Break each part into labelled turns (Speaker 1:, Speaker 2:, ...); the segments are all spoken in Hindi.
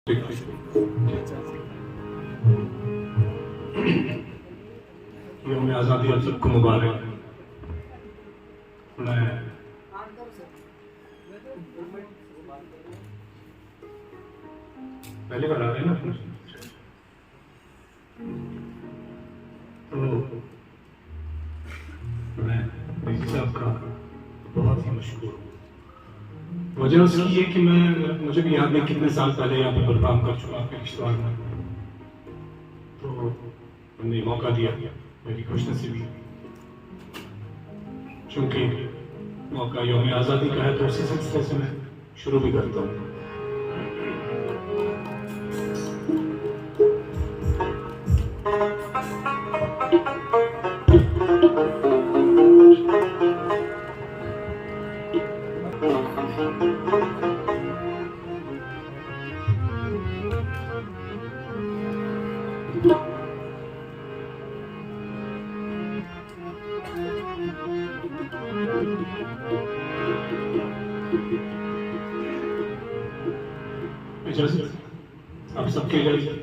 Speaker 1: यौम आज़ादी आप सबको मुबारक। मैं पहली बार आ रहे हैं ना, तो मैं डीसी साहब का बहुत ही मशहूर हूँ। वजह उसकी ये कि मुझे भी याद नहीं कितने साल पहले यहाँ पर काम कर चुका आपके रिश्तेदार में, तो उन्होंने मौका दिया, मेरी खुशनसीबी। चूंकि मौका यौम आज़ादी का है तो उसी सिलसिले से मैं शुरू भी करता हूँ। इजाज़त, आप सबके इजाज़त।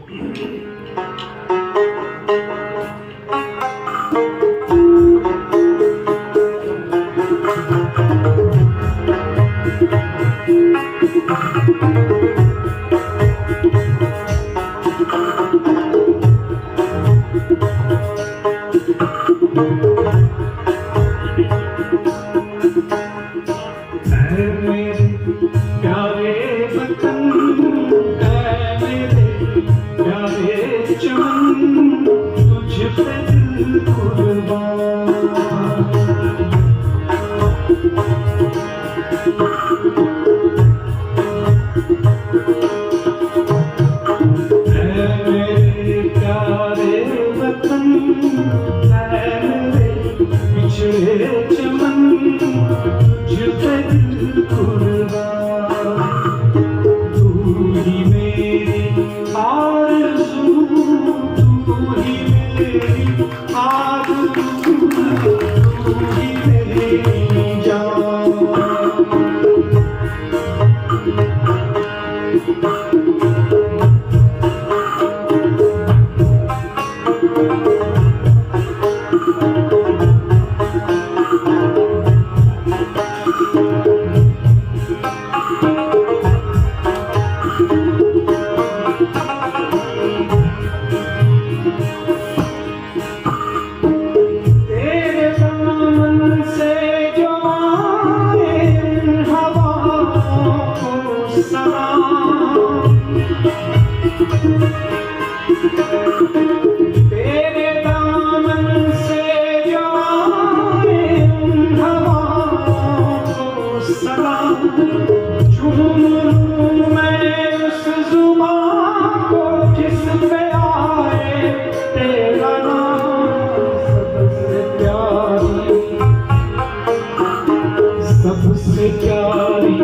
Speaker 1: सबसे प्यारी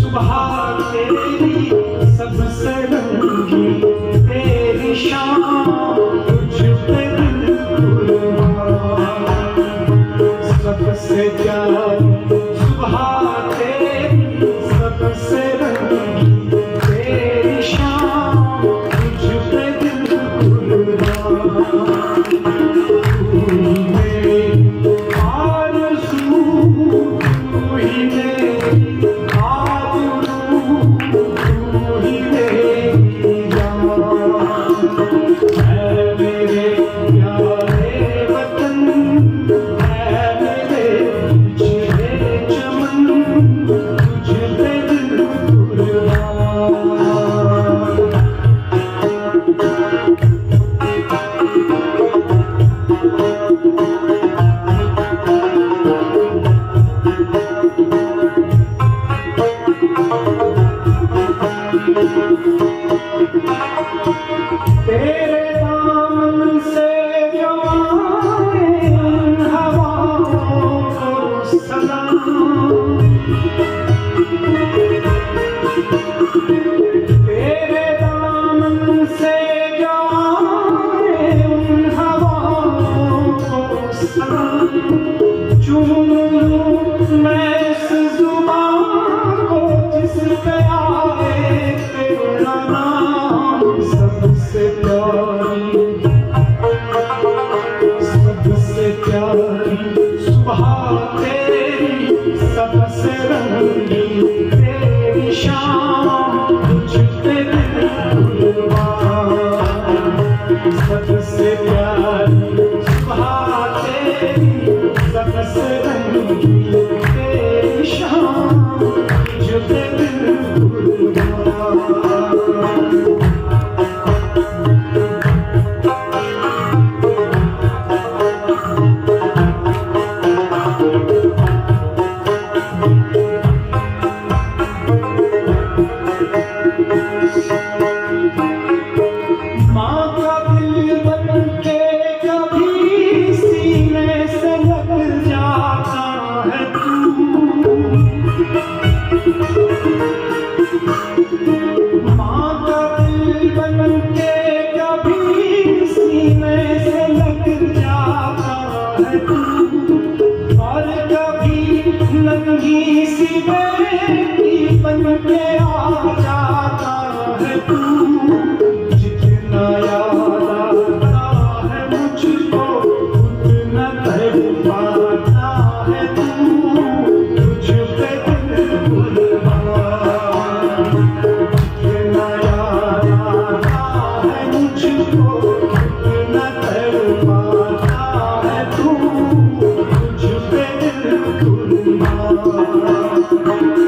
Speaker 1: सुबह तेरी, सबसे रंगी तेरी शान, तुझ पे दिल कुर्बान। सबसे प्यारी सुबह तेरी, सबसे रंगी तेरी शान, तुझ पे दिल कुर्बान। तू ही मेरी आरज़ू, तू ही मेरी आरज़ू, तू ही मेरी जान। है मेरे प्यारे वतन, है मेरे बिछड़े चमन, तुझ पे दिल कुर्बान। तेरे दामन से जो आए हवाओं को सलाम। तेरे दामन से जो आए हवाओं को सलाम। चूम लूं मैं इस ज़ुबान को जिस पे आए तेरा नाम।
Speaker 2: सबसे रंगीन तेरी शाम, तुझ पे दिल कुर्बान। सबसे प्यारी सुबह तेरी, सबसे रंगीन तेरी शाम, तुझ पे दिल कुर्बान। माँ का दिल बनके कभी सीने से लग जाता है तू। माँ का दिल बनके कभी सीने से लग जाता है तू। और कभी नंगी सी बेटी बनके आ जाता है तू। जितना याद आता है मुझको, उतना तड़पाता है तू। तुझ पे दिल कुर्बान। जितना याद आता है मुझको, उतना तड़पाता है तू। तुझ पे दिल कुर्बान।